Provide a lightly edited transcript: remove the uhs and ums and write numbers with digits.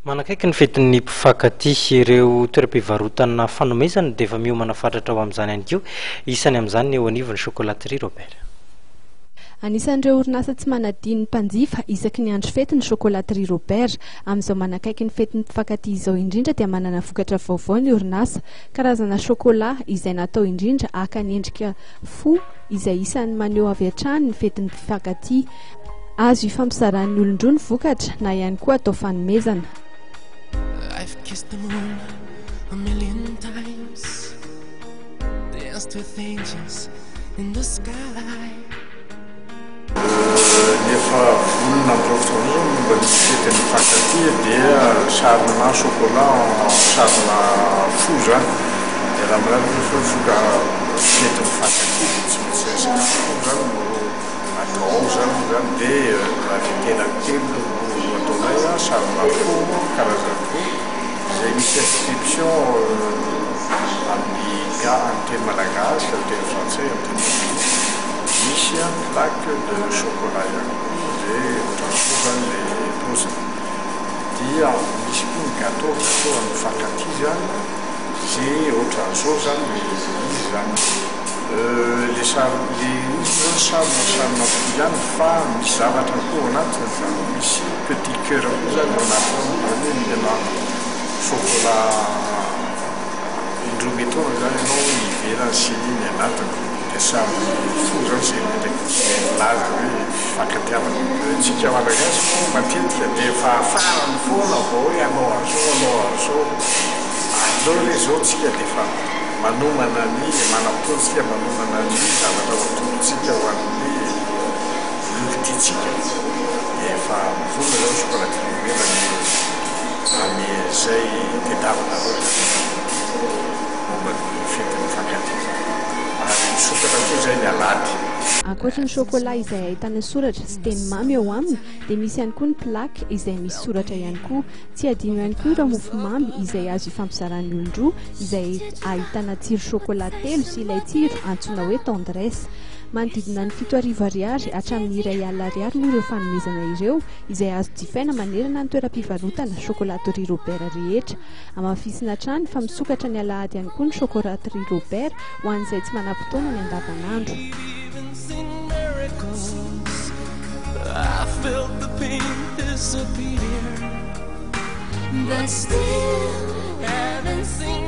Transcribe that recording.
Manakaiky ny fetin'ny mpifankatia ireo toeram-pivarotana fanomezana dia efa miomana fatratra ao amin'izany ihany koa. Isany amin'izany ny eo anivon'ny chocolaterie Robert. Anisan'ireo orinasa tsy manadino ny mpanjifa isaky ny andro fety ny chocolaterie Robert. Amin'izao manakaiky ny fetin'ny mpifankatia izao indrindra dia manana vokatra vaovao ny orinasa, karazana chocolat izay natao indrindra haka ny endrika fo izay isan'ny maneho avy hatrany ny fetin'ny mpifankatia. Azo ifampizaran'ny olon-droa ny vokatra na ihany koa atao fanomezana. I've kissed the moon a million times, danced with angels in the sky. Nefa vonona amin'izao fotoana izao momba ny fetin'ny mpifankatia dia sarina chocolat sarina fo zany. Dia raha mirary foka fetin'ny mpifankatia tsy maintsy resaka fo zany no atao zany dia raha tena ataonay sarina fo karazana fo izay misy inscription amin'ny teny malagasy, amin'ny teny frantsay, amin'ny teny misy plaque de chocolat ihany dia ohatran'izao zany ilay paoziny. Dia misy koa ny gâteau amin'ny mpifankatia zany izay ohatran'izao zany izy zany le sarina fo ihany fa misy zavatra koa anatiny zany, misy petit cœur koa zany ao anatiny zany mina chocolat indrometona zany ianao ivelany sy ny anatiny. Dia samy fo zany izay milaza hoe fifankatiavana. Tsika malagasy moa matetika dia efa farany foana vao hoe anao an'izao andreo le zao tsika dia efa manomana ny manam-pontsika manomana ny zavatra matontsika ho an'ny lolitiantsika. Dia efa mivona zao chocolaterie mena amin'izay tedavina momba ny fetin'ny mpifankatia. Ary sokatra koa izay ny alady. Ankoatra ny chocolat izay ahitana soratra sy teny mamy eo aminy dia misy ihany koa ny plaque izay misy soratra ihany koa. Tsy adino ihany koa ireo mofomamy izay azo ifampizaran'ny olon-droa izay ahitana tsiro chocolat 3 sy ilay tsiro antsoina hoe tendresse. Manodidina ny 7,000 ariary hatramin'ny 1 alina ariary moa ireo fanomezana ireo izay azo jifaina manerana ny toeram-pivarotana chocolaterie Robert rehetra. Amafisina hatrany fa misokatra ny alahady ihany koa ny chocolaterie Robert ho an'izay tsy manam-potoana ny andavanandro. I felt the pain disappear, but still haven't seen